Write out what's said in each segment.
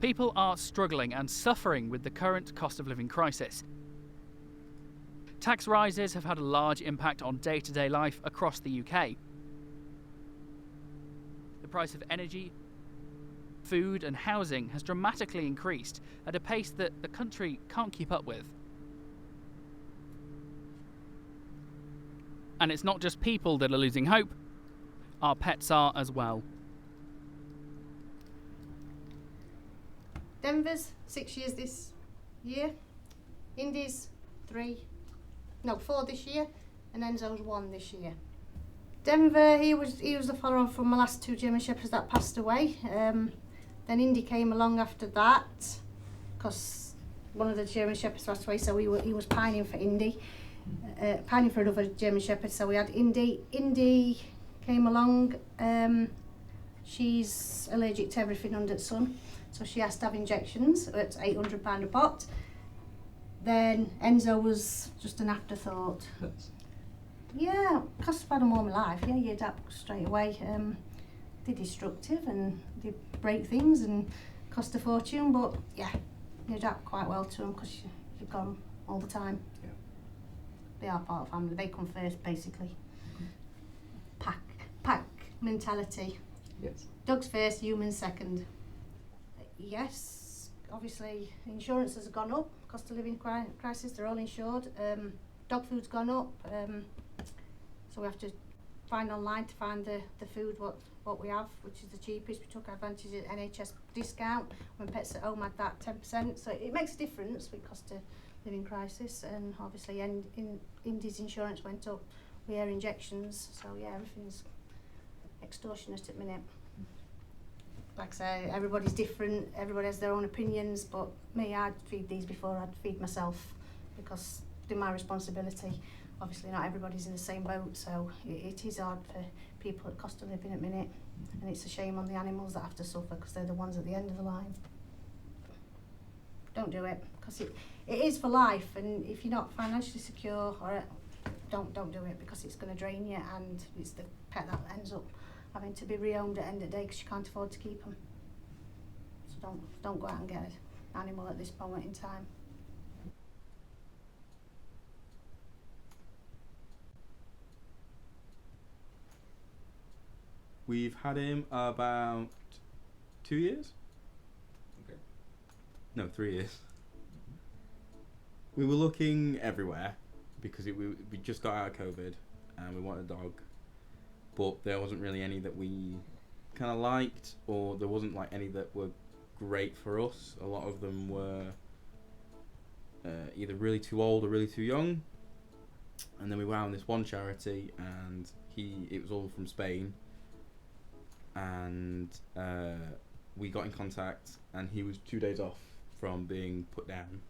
People are struggling and suffering with the current cost of living crisis. Tax rises have had a large impact on day-to-day life across the UK. The price of energy, food and housing has dramatically increased at a pace that the country can't keep up with. And it's not just people that are losing hope, our pets are as well. Denver's 6 years this year, Indy's 4 this year, and Enzo's 1 this year. Denver, he was the follower from my last 2 German Shepherds that passed away. Then Indy came along after that, because one of the German Shepherds passed away, so he was pining for Indy, pining for another German Shepherd, so we had Indy. Indy came along, she's allergic to everything under the sun, so she has to have injections at £800 a pot. Then Enzo was just an afterthought. Yeah, because I've had them all my life, yeah, you adapt straight away. They're destructive and they break things and cost a fortune, but yeah, you adapt quite well to them because you've got them all the time. Yeah. They are part of family, they come first basically. Pack mentality. Yes. Dogs first, humans second. Yes, obviously insurance has gone up, cost of living crisis, they're all insured. Dog food's gone up, so we have to find online to find the food what we have, which is the cheapest. We took advantage of NHS discount when Pets at Home had that 10%, so it makes a difference with cost of living crisis. And obviously Indy's insurance went up with her injections, so yeah, everything's extortionate at the minute. Like I say, everybody's different, everybody has their own opinions, but me, I'd feed these before I'd feed myself, because they're my responsibility. Obviously not everybody's in the same boat, so it is hard for people at cost of living at the minute, and it's a shame on the animals that have to suffer, because they're the ones at the end of the line. Don't do it, because it is for life, and if you're not financially secure, or don't do it, because it's going to drain you, and it's the pet that ends up having to be rehomed at the end of the day because you can't afford to keep them. So don't go out and get an animal at this moment in time. We've had him about 2 years? Okay. No, 3 years. We were looking everywhere because we just got out of COVID and we wanted a dog, but there wasn't really any that we kind of liked, or there wasn't like any that were great for us. A lot of them were either really too old or really too young. And then we found this one charity, and it was all from Spain, and we got in contact, and he was 2 days off from being put down.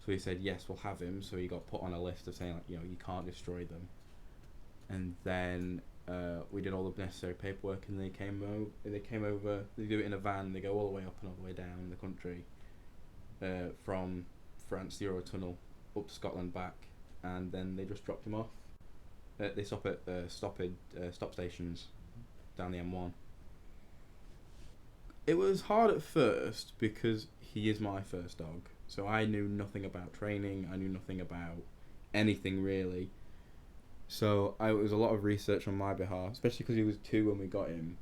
So he said, yes, we'll have him. So he got put on a list of saying, like, you can't destroy them. And then we did all the necessary paperwork, and they came over. They do it in a van. They go all the way up and all the way down the country, from France, the Eurotunnel, up to Scotland, back, and then they just dropped him off. They stop at stop stations down the M1. It was hard at first because he is my first dog, so I knew nothing about training. I knew nothing about anything really. So it was a lot of research on my behalf, especially because he was 2 when we got him.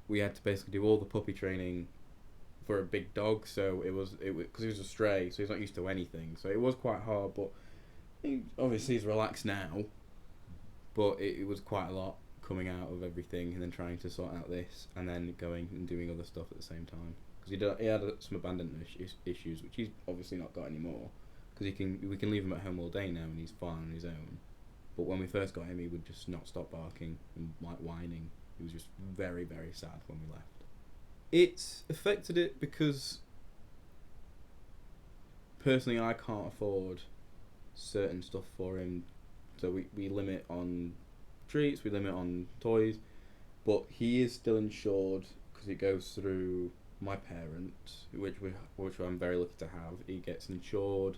We had to basically do all the puppy training for a big dog, so it was because he was a stray, so he's not used to anything. So it was quite hard, but obviously he's relaxed now. But it was quite a lot coming out of everything, and then trying to sort out this, and then going and doing other stuff at the same time. Because he had some abandonment issues, which he's obviously not got anymore. Because we can leave him at home all day now, and he's fine on his own. But when we first got him, he would just not stop barking and like whining. He was just very, very sad when we left. It's affected it because personally I can't afford certain stuff for him, so we limit on treats, we limit on toys, but he is still insured because it goes through my parents, which I'm very lucky to have. He gets insured.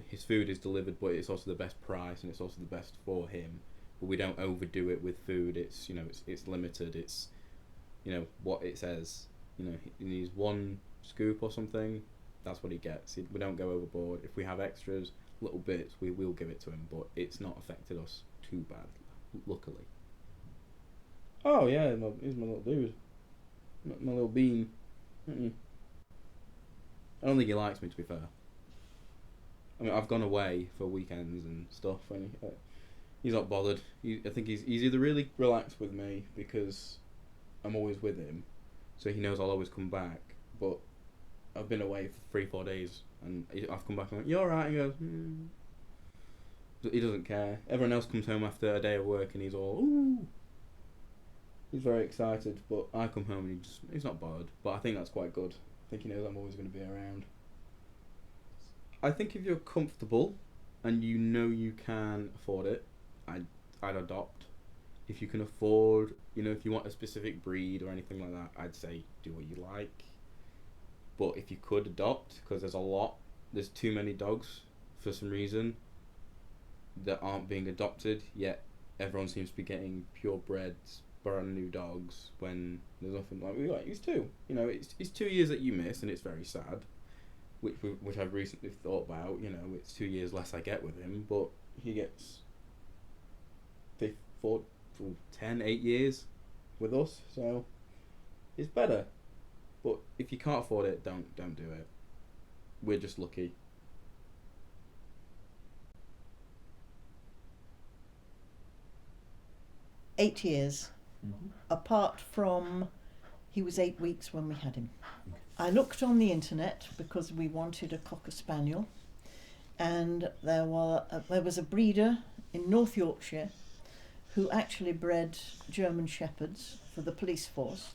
His food is delivered, but it's also the best price, and it's also the best for him. But we don't overdo it with food. It's it's limited. what it says. He needs one scoop or something. That's what he gets. We don't go overboard. If we have extras, little bits, we will give it to him, but it's not affected us too bad, luckily. Oh yeah, he's my little dude. My little bean. I don't think he likes me, to be fair. I mean, I've gone away for weekends and stuff, and he's not bothered. I think he's either really relaxed with me because I'm always with him, so he knows I'll always come back. But I've been away for 3-4 days, and I've come back and I'm like, "You alright?" He goes, He doesn't care. Everyone else comes home after a day of work and he's all, ooh. He's very excited, but I come home and he's not bothered. But I think that's quite good. I think he knows I'm always going to be around. I think if you're comfortable and you can afford it, I'd adopt. If you can afford, if you want a specific breed or anything like that, I'd say do what you like. But if you could adopt, because there's too many dogs for some reason that aren't being adopted, yet everyone seems to be getting purebred, brand new dogs when there's nothing like he's 2. It's 2 years that you miss, and it's very sad. Which I've recently thought about. It's 2 years less I get with him, but he gets 8 years with us, so it's better. But if you can't afford it, don't do it. We're just lucky. Eight years, apart from he was 8 weeks when we had him. I looked on the internet because we wanted a Cocker Spaniel, and there was a breeder in North Yorkshire who actually bred German Shepherds for the police force,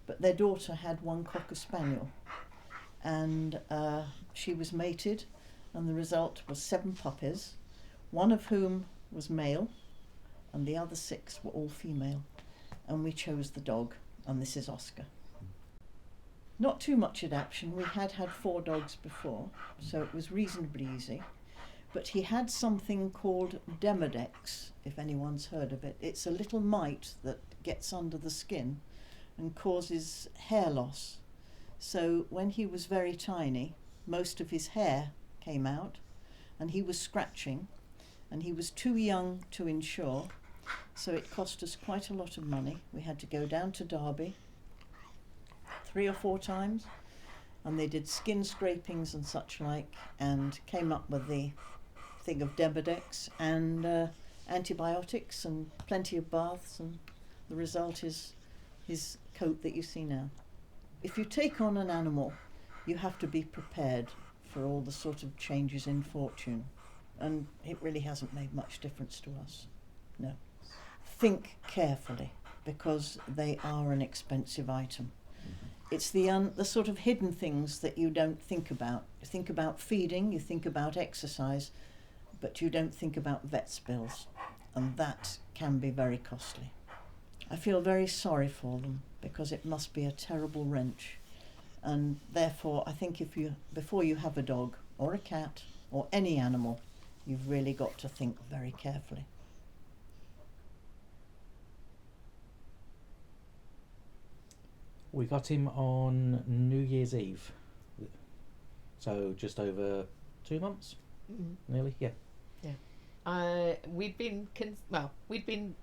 but their daughter had one Cocker Spaniel, and she was mated, and the result was 7 puppies, one of whom was male, and the other 6 were all female, and we chose the dog, and this is Oscar. Not too much adaptation. We had 4 dogs before, so it was reasonably easy. But he had something called Demodex, if anyone's heard of it. It's a little mite that gets under the skin and causes hair loss. So when he was very tiny, most of his hair came out, and he was scratching, and he was too young to insure, so it cost us quite a lot of money. We had to go down to Derby 3 or 4 times, and they did skin scrapings and such like, and came up with the thing of Demodex and antibiotics and plenty of baths, and the result is his coat that you see now. If you take on an animal, you have to be prepared for all the sort of changes in fortune, and it really hasn't made much difference to us. No. Think carefully, because they are an expensive item. It's the sort of hidden things that you don't think about. You think about feeding, you think about exercise, but you don't think about vet's bills, and that can be very costly. I feel very sorry for them, because it must be a terrible wrench, and therefore I think before you have a dog or a cat or any animal, you've really got to think very carefully. We got him on New Year's Eve, so just over 2 months, nearly. Yeah. We'd been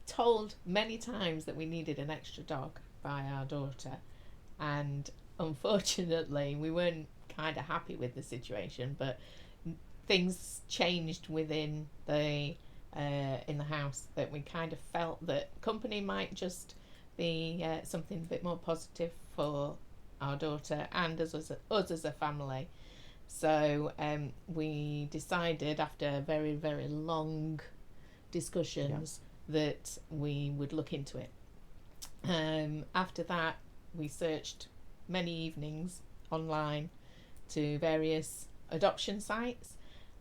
told many times that we needed an extra dog by our daughter, and unfortunately we weren't kind of happy with the situation. But things changed within the in the house that we kind of felt that company might just be something a bit more positive for our daughter and us as a family. So we decided, after very, very long discussions, that we would look into it. After that, we searched many evenings online to various adoption sites.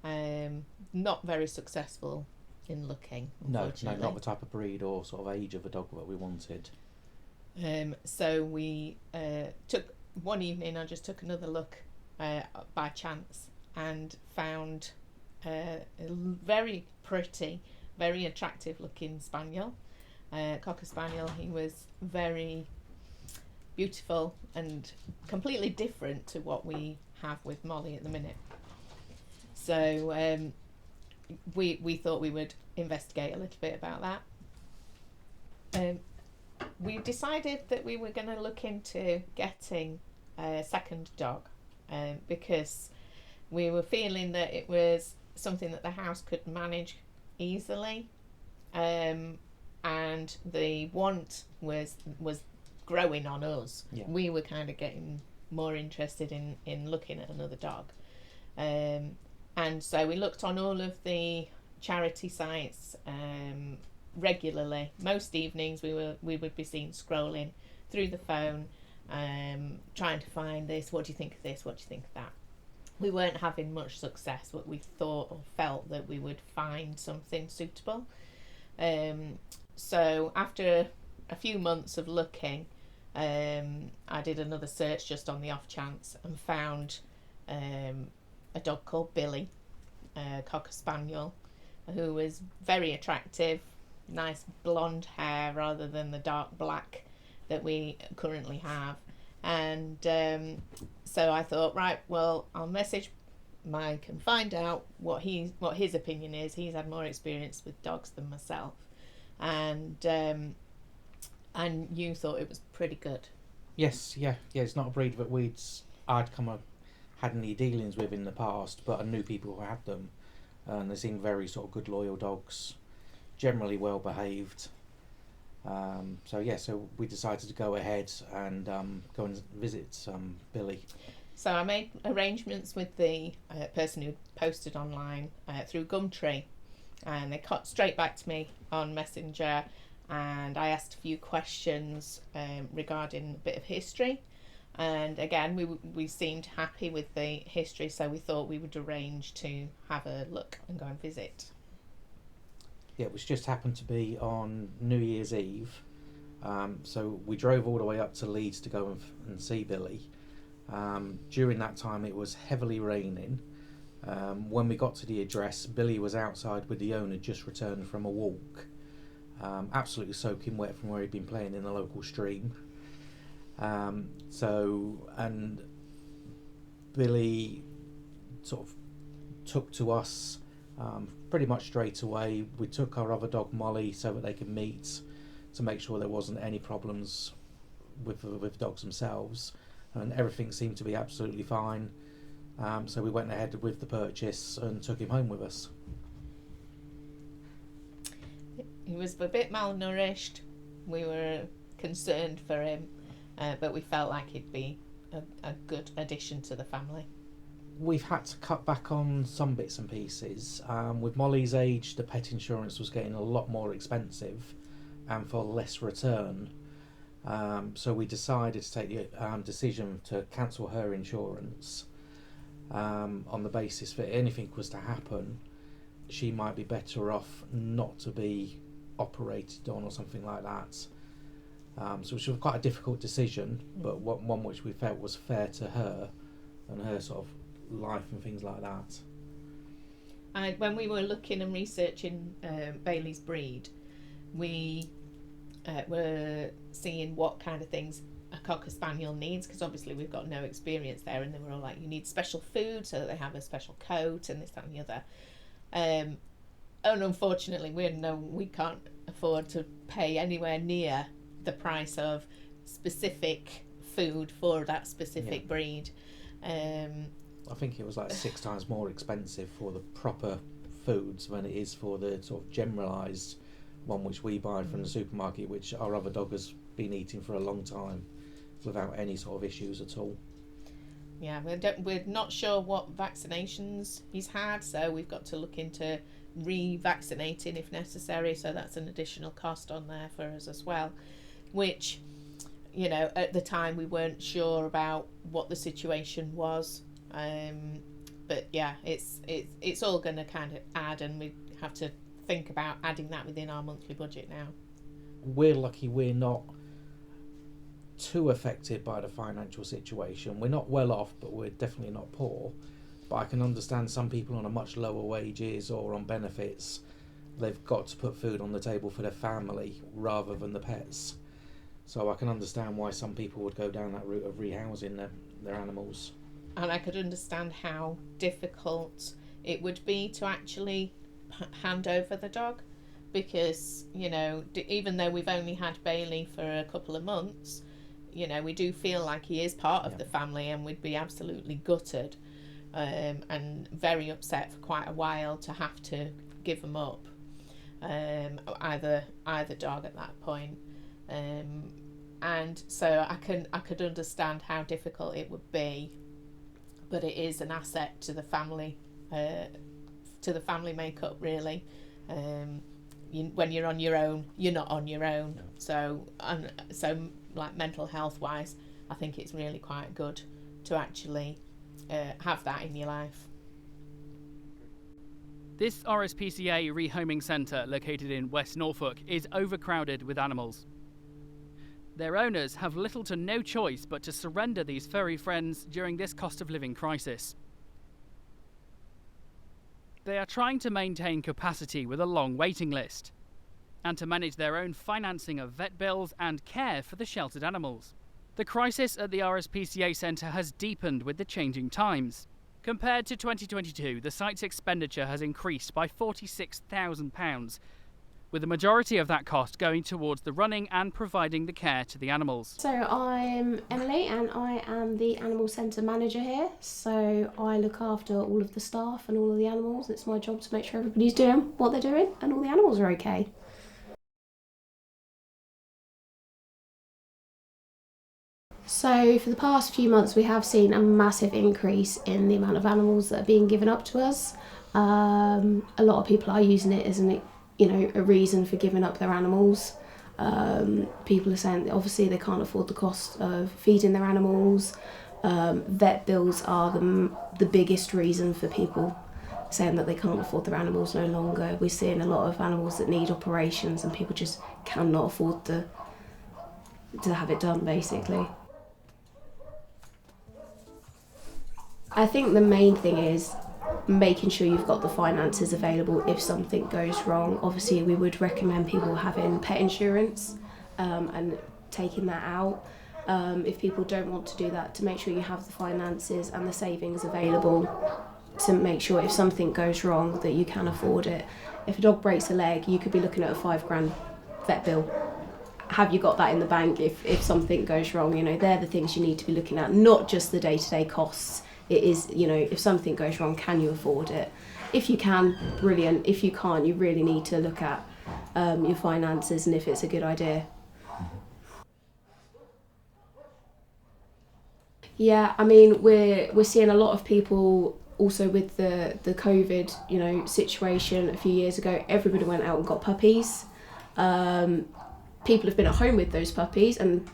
Not very successful in looking, unfortunately. No, not the type of breed or sort of age of a dog that we wanted. So we took one evening. I just took another look by chance and found a very pretty, very attractive looking spaniel, Cocker Spaniel. He was very beautiful and completely different to what we have with Molly at the minute. So we thought we would investigate a little bit about that. We decided that we were going to look into getting a second dog, because we were feeling that it was something that the house could manage easily, and the want was growing on us. Yeah. We were kind of getting more interested in looking at another dog, and so we looked on all of the charity sites regularly. Most evenings we would be seen scrolling through the phone, trying to find this, what do you think of this, what do you think of that. We weren't having much success, but we thought or felt that we would find something suitable. So after a few months of looking, I did another search just on the off chance and found a dog called Billy, a Cocker Spaniel, who was very attractive, nice blonde hair rather than the dark black that we currently have. And so I thought, right, well, I'll message Mike and find out what his opinion is. He's had more experience with dogs than myself, and you thought it was pretty good. Yes, yeah. It's not a breed that I'd had any dealings with in the past, but I knew people who had them, and they seemed very sort of good, loyal dogs, generally well behaved. So we decided to go ahead and go and visit Billy. So I made arrangements with the person who posted online through Gumtree, and they got straight back to me on Messenger, and I asked a few questions regarding a bit of history, and again we seemed happy with the history, so we thought we would arrange to have a look and go and visit. Yeah, which just happened to be on New Year's Eve. So we drove all the way up to Leeds to go and see Billy. During that time it was heavily raining. When we got to the address, Billy was outside with the owner, just returned from a walk, absolutely soaking wet from where he'd been playing in the local stream. And Billy sort of took to us pretty much straight away. We took our other dog Molly so that they could meet, to make sure there wasn't any problems with dogs themselves, and everything seemed to be absolutely fine. So we went ahead with the purchase and took him home with us. He was a bit malnourished. We were concerned for him, but we felt like he'd be a good addition to the family. We've had to cut back on some bits and pieces. With Molly's age, the pet insurance was getting a lot more expensive and for less return. So we decided to take the decision to cancel her insurance, on the basis that anything was to happen, she might be better off not to be operated on or something like that. So it was quite a difficult decision, but one which we felt was fair to her and her sort of life and things like that. And when we were looking and researching Bailey's breed, we were seeing what kind of things a Cocker Spaniel needs, because obviously we've got no experience there, and they were all like, you need special food so that they have a special coat and this, that and the other. And unfortunately we can't afford to pay anywhere near the price of specific food for that specific breed. I think it was like 6 times more expensive for the proper foods than it is for the sort of generalised one which we buy from the supermarket, which our other dog has been eating for a long time without any sort of issues at all. Yeah, we're not sure what vaccinations he's had, so we've got to look into re-vaccinating if necessary, so that's an additional cost on there for us as well, which, you know, at the time we weren't sure about what the situation was, but yeah, it's all going to kind of add, and we have to think about adding that within our monthly budget now. We're lucky we're not too affected by the financial situation. We're not well off, but we're definitely not poor. But I can understand some people on a much lower wages or on benefits, they've got to put food on the table for their family rather than the pets. So I can understand why some people would go down that route of rehousing their animals. And I could understand how difficult it would be to actually hand over the dog, because, you know, even though we've only had Bailey for a couple of months, you know, we do feel like he is part of the family, and we'd be absolutely gutted and very upset for quite a while to have to give him up, either dog at that point. And so I could understand how difficult it would be, but it is an asset to the family makeup, really. When you're on your own, you're not on your own. So like mental health wise, I think it's really quite good to actually have that in your life. This RSPCA rehoming centre, located in West Norfolk, is overcrowded with animals. Their owners have little to no choice but to surrender these furry friends during this cost of living crisis. They are trying to maintain capacity with a long waiting list, and to manage their own financing of vet bills and care for the sheltered animals. The crisis at the RSPCA centre has deepened with the changing times. Compared to 2022, the site's expenditure has increased by £46,000, with the majority of that cost going towards the running and providing the care to the animals. So I'm Emily and I am the animal centre manager here. So I look after all of the staff and all of the animals. It's my job to make sure everybody's doing what they're doing and all the animals are okay. So for the past few months we have seen a massive increase in the amount of animals that are being given up to us. A lot of people are using it as a reason for giving up their animals. People are saying that obviously they can't afford the cost of feeding their animals. Vet bills are the biggest reason for people saying that they can't afford their animals no longer. We're seeing a lot of animals that need operations and people just cannot afford to have it done, basically. I think the main thing is making sure you've got the finances available if something goes wrong. Obviously we would recommend people having pet insurance and taking that out. If people don't want to do that, to make sure you have the finances and the savings available to make sure if something goes wrong that you can afford it. If a dog breaks a leg, you could be looking at a £5,000 vet bill. Have you got that in the bank if something goes wrong? You know, they're the things you need to be looking at, not just the day-to-day costs. It is, you know, if something goes wrong, can you afford it? If you can, brilliant. If you can't, you really need to look at your finances and if it's a good idea. Yeah, I mean, we're seeing a lot of people also with the COVID, situation a few years ago. Everybody went out and got puppies. People have been at home with those puppies, and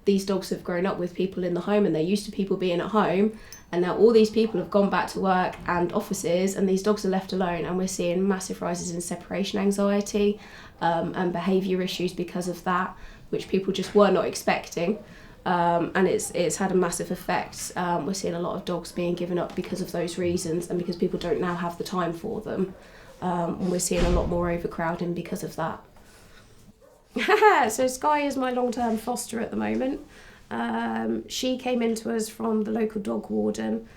these dogs have grown up with people in the home, and they're used to people being at home. And now all these people have gone back to work and offices, and these dogs are left alone, and we're seeing massive rises in separation anxiety and behaviour issues because of that, which people just were not expecting. And it's had a massive effect. We're seeing a lot of dogs being given up because of those reasons and because people don't now have the time for them. And we're seeing a lot more overcrowding because of that. So Sky is my long-term foster at the moment. She came into us from the local dog warden.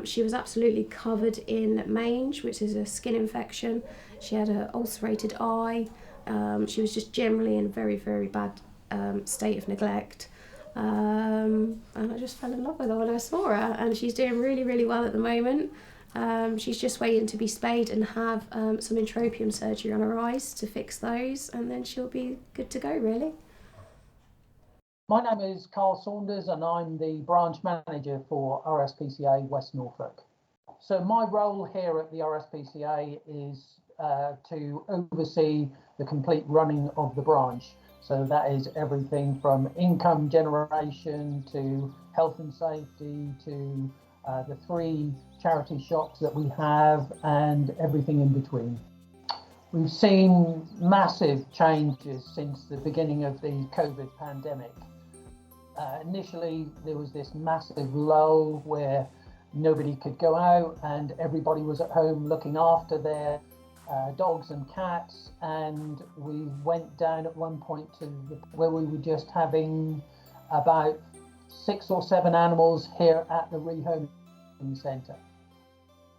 She was absolutely covered in mange, which is a skin infection. She had an ulcerated eye. She was just generally in a very, very bad state of neglect. And I just fell in love with her when I saw her, and she's doing really, really well at the moment. She's just waiting to be spayed and have some entropium surgery on her eyes to fix those, and then she'll be good to go, really. My name is Carl Saunders and I'm the branch manager for RSPCA West Norfolk. So my role here at the RSPCA is to oversee the complete running of the branch. So that is everything from income generation to health and safety to the 3 charity shops that we have and everything in between. We've seen massive changes since the beginning of the COVID pandemic. Initially, there was this massive lull where nobody could go out and everybody was at home looking after their dogs and cats, and we went down at one point to where we were just having about 6 or 7 animals here at the rehoming centre.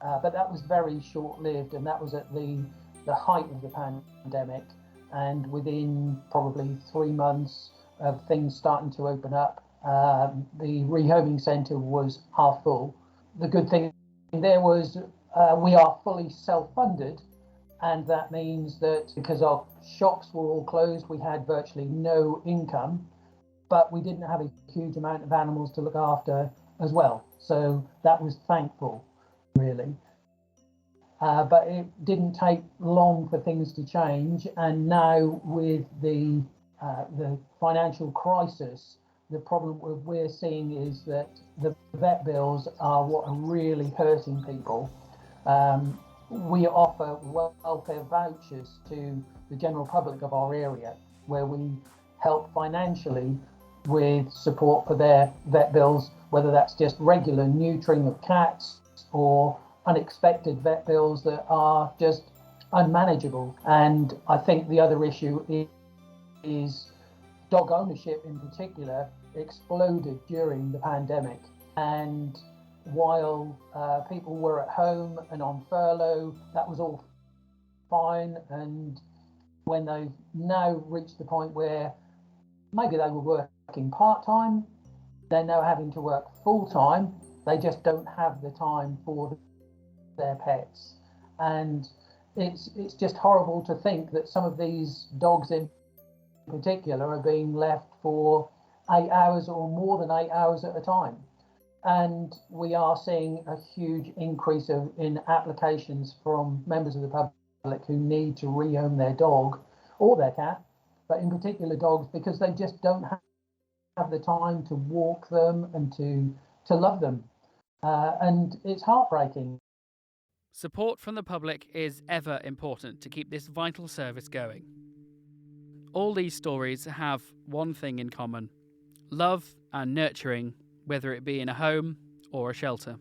But that was very short-lived, and that was at the height of the pandemic, and within probably 3 months of things starting to open up, the rehoming centre was half full. The good thing there was we are fully self-funded, and that means that because our shops were all closed, we had virtually no income, but we didn't have a huge amount of animals to look after as well. So that was thankful, really. But it didn't take long for things to change, and now with the financial crisis, the problem we're seeing is that the vet bills are what are really hurting people. We offer welfare vouchers to the general public of our area, where we help financially with support for their vet bills, whether that's just regular neutering of cats or unexpected vet bills that are just unmanageable. And I think the other issue is dog ownership in particular exploded during the pandemic. And while people were at home and on furlough, that was all fine. And when they've now reached the point where maybe they were working part-time, they're now having to work full-time, they just don't have the time for their pets. And it's just horrible to think that some of these dogs in particular are being left for 8 hours or more than 8 hours at a time. And we are seeing a huge increase in applications from members of the public who need to rehome their dog or their cat, but in particular dogs, because they just don't have the time to walk them and to love them. And it's heartbreaking. Support from the public is ever important to keep this vital service going. All these stories have one thing in common: love and nurturing, whether it be in a home or a shelter.